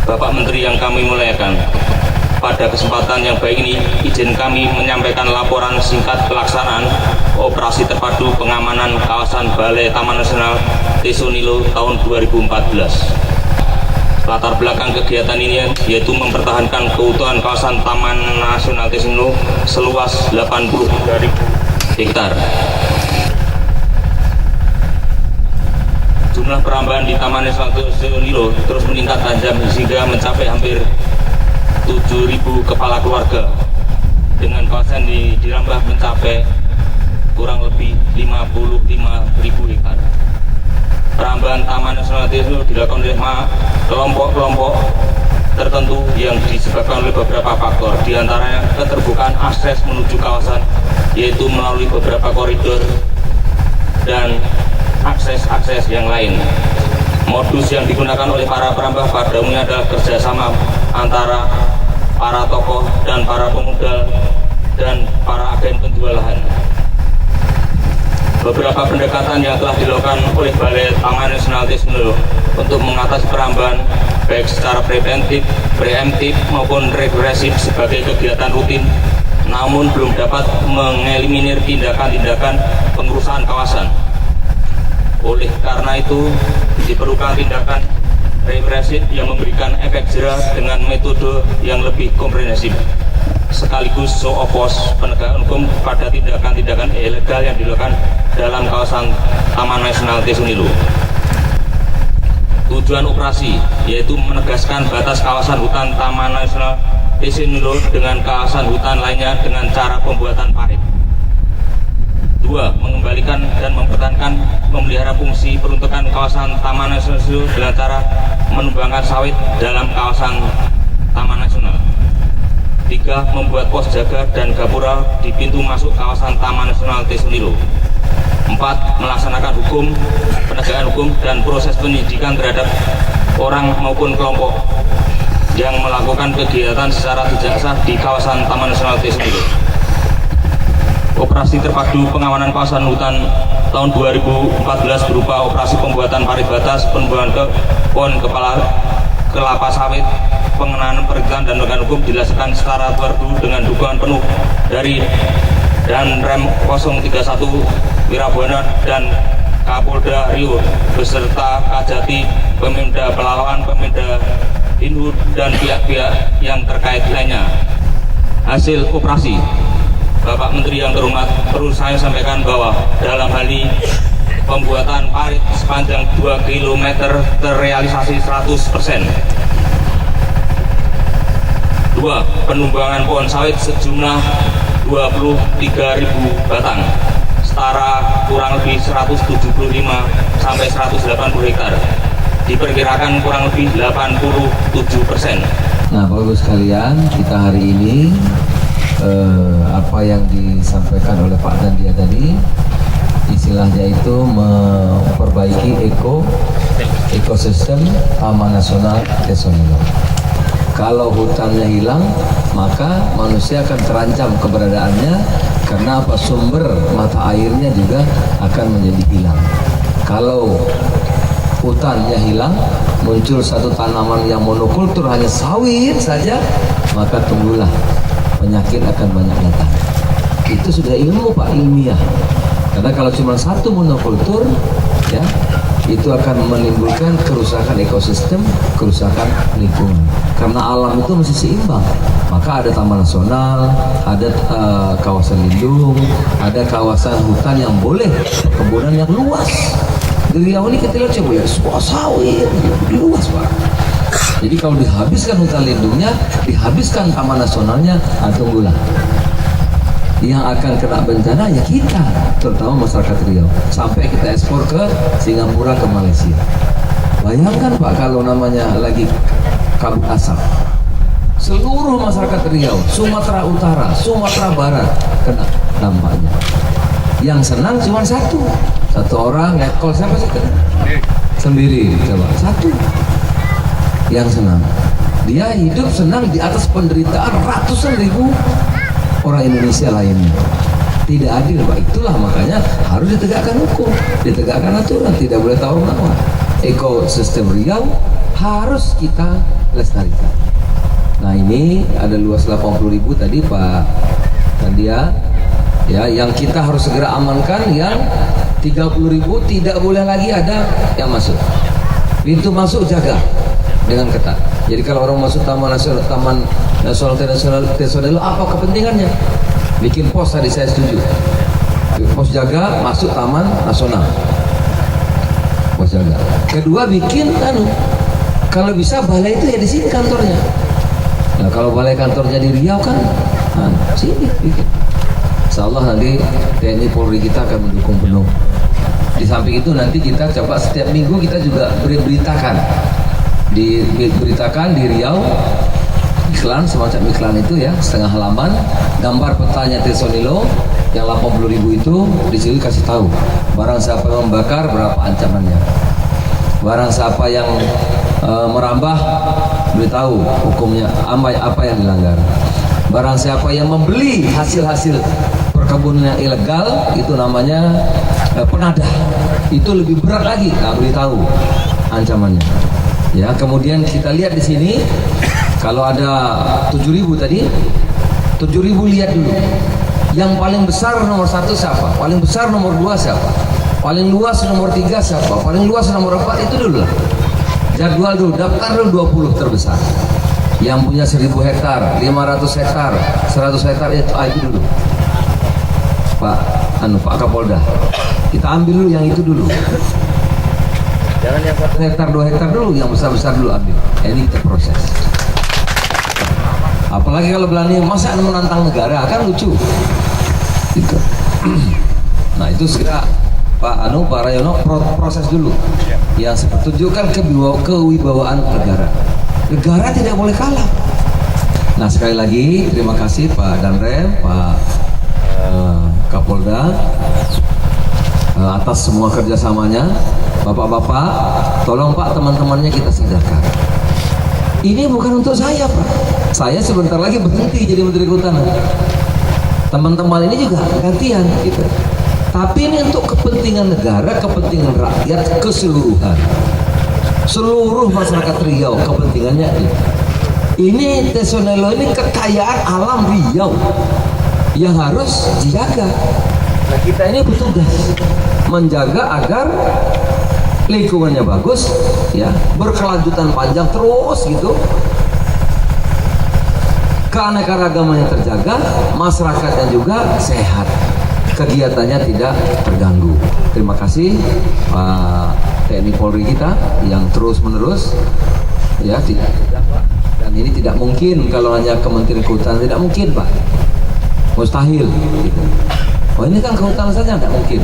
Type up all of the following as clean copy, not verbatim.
Bapak Menteri yang kami muliakan, pada kesempatan yang baik ini, izin kami menyampaikan laporan singkat pelaksanaan operasi terpadu pengamanan kawasan Balai Taman Nasional Tesonilo tahun 2014. Latar belakang kegiatan ini yaitu mempertahankan keutuhan kawasan Taman Nasional Tesonilo seluas 83.000 hektar. Jumlah perambahan di Taman Nasional Tesonilo terus meningkat tajam sehingga mencapai hampir 7.000 kepala keluarga, dengan kawasan dirambah mencapai kurang lebih 55.000 hektar. Perambahan Taman Nasional Tesonilo dilakukan oleh kelompok-kelompok tertentu yang disebabkan oleh beberapa faktor, diantaranya keterbukaan akses menuju kawasan, yaitu melalui beberapa koridor dan akses-akses yang lain. Modus yang digunakan oleh para perambah pada umumnya adalah kerjasama antara para tokoh dan para pemodal dan para agen penjual lahan. Beberapa pendekatan yang telah dilakukan oleh Balai Taman Nasional Tesonilo untuk mengatasi perambahan baik secara preemptif maupun regresif sebagai kegiatan rutin, namun belum dapat mengeliminir tindakan-tindakan pengerusakan kawasan. Oleh karena itu, diperlukan tindakan represif yang memberikan efek jera dengan metode yang lebih komprehensif, sekaligus show of force penegakan hukum pada tindakan-tindakan ilegal yang dilakukan dalam kawasan Taman Nasional Tesonilo. Tujuan operasi yaitu menegaskan batas kawasan hutan Taman Nasional Tesonilo dengan kawasan hutan lainnya dengan cara pembuatan parit. 2. Mengembalikan dan mempertahankan memelihara fungsi peruntukan kawasan Taman Nasional Tesonilo dengan cara menumbangkan sawit dalam kawasan Taman Nasional. 3. Membuat pos jaga dan gapura di pintu masuk kawasan Taman Nasional Tesonilo. 4. Melaksanakan hukum, penegakan hukum dan proses penyidikan terhadap orang maupun kelompok yang melakukan kegiatan secara tidak sah di kawasan Taman Nasional Tesonilo. Operasi terpadu pengamanan kawasan hutan tahun 2014 berupa operasi pembuatan parit batas, penumbuhan pohon kelapa sawit, pengenaan perizinan dan penegakan hukum dilaksanakan secara terpadu dengan dukungan penuh dari Danrem 031 Wirabuana dan Kapolda Riau beserta Kajati, Pemda Pelalawan, Pemda Inhud dan pihak-pihak yang terkait lainnya. Hasil operasi, Bapak Menteri yang terhormat, perlu saya sampaikan bahwa dalam hal ini pembuatan parit sepanjang 2 km terrealisasi 100%. 2. Penumbangan pohon sawit sejumlah 23.000 batang, setara kurang lebih 175 sampai 180 hektar. Diperkirakan kurang lebih 87%. Nah, Bapak Ibu sekalian, kita hari ini apa yang disampaikan oleh Pak Dandia tadi, istilahnya itu memperbaiki ekosistem Taman Nasional Tesonilo. Kalau hutannya hilang, maka manusia akan terancam keberadaannya, karena apa, sumber mata airnya juga akan menjadi hilang. Kalau hutannya hilang, muncul satu tanaman yang monokultur hanya sawit saja, maka tunggulah penyakit akan banyak datang. Itu sudah ilmu, Pak, ilmiah. Karena kalau cuma satu monokultur, ya, itu akan menimbulkan kerusakan ekosistem, kerusakan lingkungan. Karena alam itu mesti seimbang. Maka ada taman nasional, ada kawasan lindung, ada kawasan hutan yang boleh perkebunan yang luas. Di Riau ini kita lihat coba ya, semua sawit, luas, Pak. Jadi kalau dihabiskan hutan lindungnya, dihabiskan taman nasionalnya, tunggulah. Yang akan kena bencana ya kita, terutama masyarakat Riau. Sampai kita ekspor ke Singapura, ke Malaysia. Bayangkan, Pak, kalau namanya lagi kabut asap, seluruh masyarakat Riau, Sumatera Utara, Sumatera Barat kena dampaknya. Yang senang cuma satu orang, kalau siapa sih kena? Sendiri, coba satu. Yang senang, dia hidup senang di atas penderitaan ratusan ribu orang Indonesia lainnya. Tidak adil, Pak. Itulah makanya harus ditegakkan hukum, ditegakkan aturan, tidak boleh tawar-menawar. Ekosistem Riau harus kita lestarikan. Nah ini ada luas 80.000 tadi Pak Tandia, ya, yang kita harus segera amankan. Yang 30.000 tidak boleh lagi ada yang masuk. Pintu masuk jaga dengan ketat. Jadi kalau orang masuk Taman Nasional Tesonelo, apa kepentingannya? Bikin pos tadi saya setuju. Pos jaga masuk Taman Nasional. Pos jaga. Kedua bikin kalau bisa balai itu ya di sini kantornya. Nah kalau balai kantornya di Riau kan, sini bikin. Insya Allah nanti TNI Polri kita akan mendukung penuh. Di samping itu nanti kita coba setiap minggu kita juga diberitakan di Riau, iklan, semacam iklan itu ya, setengah halaman, gambar petanya Tesonilo yang 80.000 itu di sini kasih tahu. Barang siapa yang membakar berapa ancamannya. Barang siapa yang merambah beritahu hukumnya apa yang dilanggar. Barang siapa yang membeli hasil-hasil perkebunan yang ilegal itu namanya penadah. Itu lebih berat lagi, beritahu ancamannya. Ya, kemudian kita lihat di sini kalau ada 7.000 tadi, 7.000 lihat dulu. Yang paling besar nomor 1 siapa? Paling besar nomor 2 siapa? Paling luas nomor 3 siapa? Paling luas nomor 4 itu dulu lah. Jadwal dulu, daftar dulu 20 terbesar. Yang punya 1.000 hektar, 500 hektar, 100 hektar itu dulu. Pak Kapolda. Kita ambil dulu yang itu dulu. Jangan yang 1 hektar, 2 hektar dulu, yang besar-besar dulu ambil. Ini kita proses. Apalagi kalau berani masa menantang negara, kan lucu. Gitu. Nah itu segera Pak Rayono proses dulu. Yang tunjukkan kewibawaan negara. Negara tidak boleh kalah. Nah sekali lagi terima kasih Pak Danrem, Pak Kapolda atas semua kerjasamanya. Bapak-bapak, tolong Pak teman-temannya kita sadarkan. Ini bukan untuk saya Pak. Saya sebentar lagi berhenti jadi Menteri Kehutanan. Teman-teman ini juga gantian gitu. Tapi ini untuk kepentingan negara, kepentingan rakyat keseluruhan. Seluruh masyarakat Riau kepentingannya ini. Ini Tesonelo ini kekayaan alam Riau yang harus dijaga. Nah kita ini bertugas menjaga agar lingkungannya bagus, ya, berkelanjutan panjang terus gitu. Keanekaragamannya terjaga, masyarakatnya juga sehat, kegiatannya tidak terganggu. Terima kasih Pak TNI Polri kita yang terus menerus, ya, dan ini tidak mungkin kalau hanya Kementerian Kehutanan, tidak mungkin Pak, mustahil. Gitu. Oh ini kan kehutanan saja tidak mungkin.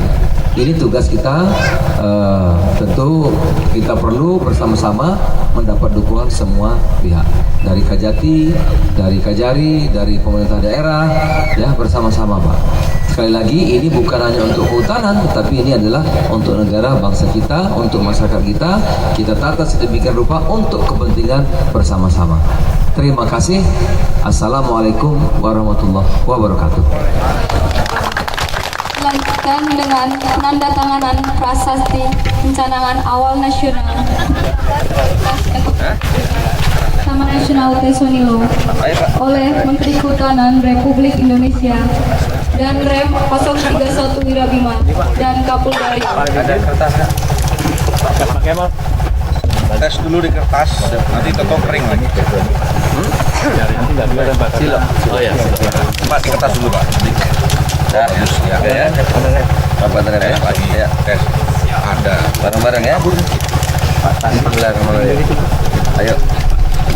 Ini tugas kita, tentu kita perlu bersama-sama mendapat dukungan semua pihak, dari Kajati, dari Kajari, dari pemerintah daerah, ya bersama-sama Pak. Sekali lagi ini bukan hanya untuk kehutanan, tetapi ini adalah untuk negara bangsa kita, untuk masyarakat kita. Kita tata sedemikian rupa untuk kepentingan bersama-sama. Terima kasih. Assalamualaikum warahmatullahi wabarakatuh. Dilanjutkan dengan penandatanganan prasasti pencanangan awal nasional Taman Nasional Tesonilo oleh Menteri Kehutanan Republik Indonesia dan Rem 031 Wirabima dan Kapolda Riau. Tes dulu di kertas, nanti tetok kering lagi. Nanti nggak bisa Pak. Silo. Oh ya. Pak di kertas dulu Pak. Ya, ya. Apa tadi ya? Lagi ya. Tes. Ada. Bareng-bareng ya. Bismillahirrahmanirrahim. Ayo.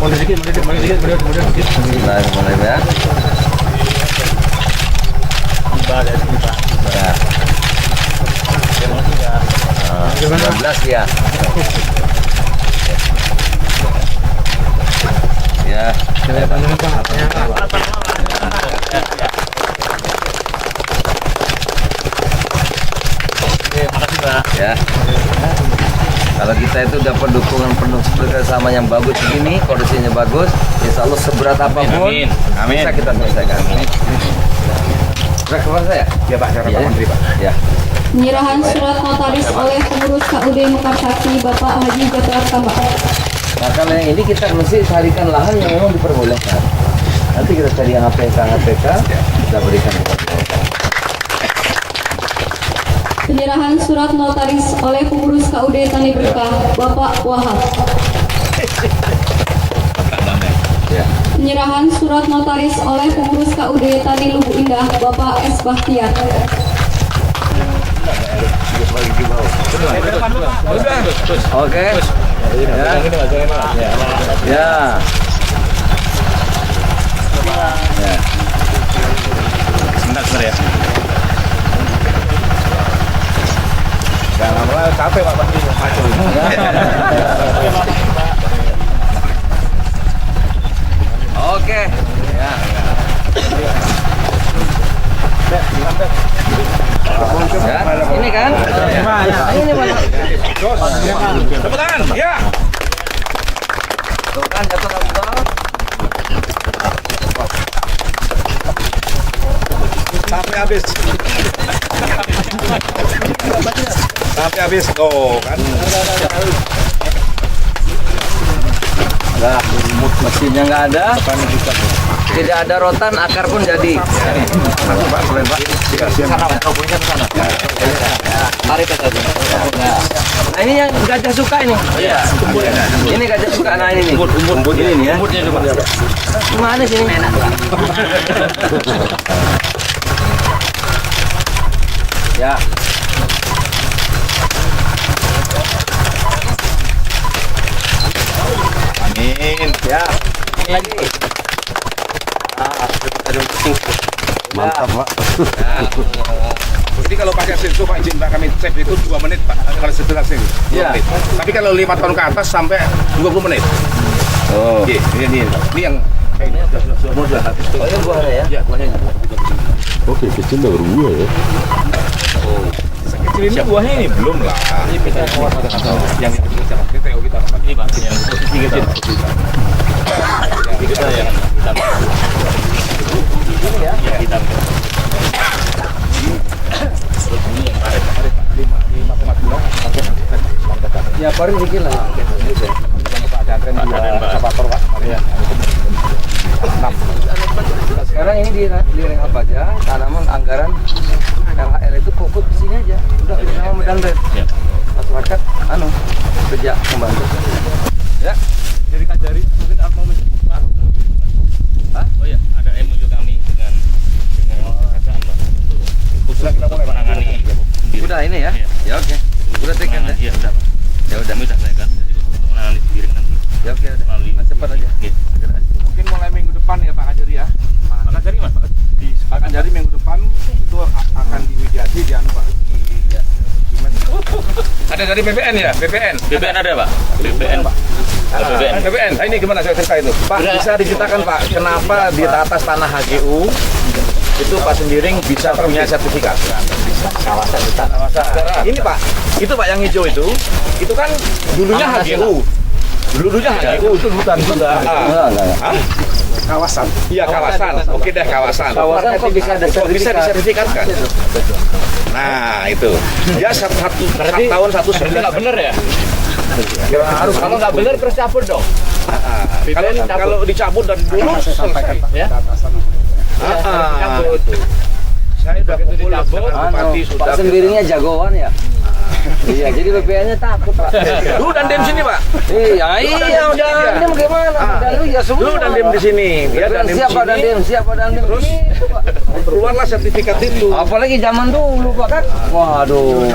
Mulai sedikit. Bismillahirrahmanirrahim ya. Ada sini Pak. Ya. 19 ya. Ya, ya. Kalau kita itu dapat dukungan penuh bersama yang bagus begini, kondisinya bagus, insya Allah seberat apapun bisa kita selesaikan. Sudah keluar saya? Ya Pak, saya Menteri Pak. Ya. Penyerahan surat notaris oleh pengurus KUD Mekarsari Bapak Haji Jafar Tambak. Nah kalau yang ini kita mesti carikan lahan yang memang diperbolehkan. Nanti kita cari yang HPK, kita berikan kepada mereka. Penyerahan surat notaris oleh pengurus KUD Tani Berkah, Bapak Wahab. Ya. Penyerahan surat notaris oleh pengurus KUD Tani Lubuk Indah, Bapak S. Bahtiar. Oke. Ya. Sebentar ya. Jangan lama capek Pak Basti maju. Oke. Ya. Ya, ini kan? Ini Pak. Tepuk tangan. Ya. Tuh kan jatuh. Sampai habis. Sampai habis tuh kan. Nah, mesinnya nggak ada. Tidak ada rotan, akar pun jadi. Pak, boleh Pak. Sana, tarik ke sana. Nah, ini yang gajah suka ini. Iya. Ini gajah suka. Nah ini nih. Umbut ini nih ya. Umbutnya coba. Gimana sih ini? Ya. Amin. Ya. Lagi. Mantap Pak. Jadi kalau pakai sensor Pak, izin Pak kami cek itu 2 menit Pak. Kalau setelah sensor 2 menit. Tapi kalau 5 tahun ke atas sampai 20 menit. Oh. Oke, ini yang ini sudah habis tuh. Oh, ini buahnya ya? Iya, buahnya. Oke, kecil baru buah ya. Kecil ini buahnya ini belum lah. Ini kita yang itu kita TO kita Ini Pak, yang posisi kecil. Kita yang hitam. Ini ya? Ya, hitam. Terus ini yang karet. 5,2. Ya, paling dikit lah. Pak Jantren juga sapator Pak. Iya. 6. Sekarang ini di rehab aja, tanaman anggaran LHR itu fokus ke sini aja. Udah sama Medan Red. Ya. Masyarakat kerja membantu. Ya. Jadi Kajari mungkin mau menjemput Pak. Hah? Oh iya, ada MOU kami dengan kerajaan Pak. Khusus Sudah kita mulai, Pak. menangani. Udah ini ya? Iya. Ya oke. Udah tekan ya? Iya, udah Pak. Ya udah. Kami udah tekan. Jadi untuk menangani piring nanti Ya oke. Udah. melalui Cepat aja. Iya. Mungkin mulai minggu depan ya Pak Kajari ya. Pak Kajari Mas, di Pak Kajari minggu depan itu akan dimediasi di anu Pak. Ada dari BPN ya? BPN. BPN ada Pak? BPN Pak. BPN. BPN. Nah, ini gimana saya cerita itu? Pak, bisa diceritakan Pak, kenapa di atas tanah HGU itu Pak Sembiring bisa punya sertifikat? Kawasan kita. Ini Pak, itu Pak yang hijau itu kan dulunya HGU. Dulunya HGU itu hutan juga. Enggak. Hah? Kawasan. Iya, kawasan. Oke deh, kawasan. Kawasan kok bisa ada Kok bisa disertifikatkan? Nah, itu. Ya satu tahun satu Berarti nggak bener ya? harus Kalau nggak bener terus cabut dong. kalau dicabut dari dulu selesai. Ya? Cabut. Saya udah kumpul dengan bupati sudah. Pak Sembiringnya jagoan ya? Iya, jadi BPN-nya takut Pak. Lu dan dem sini Pak. Iya, udah Dandim gimana? Dan lu ya semua. Lu dan dem di sini. Ya dan dem Siapa sini. Dandim? Siapa Dandim? Terus keluarlah sertifikat itu. Apalagi zaman dulu Pak kan? Waduh.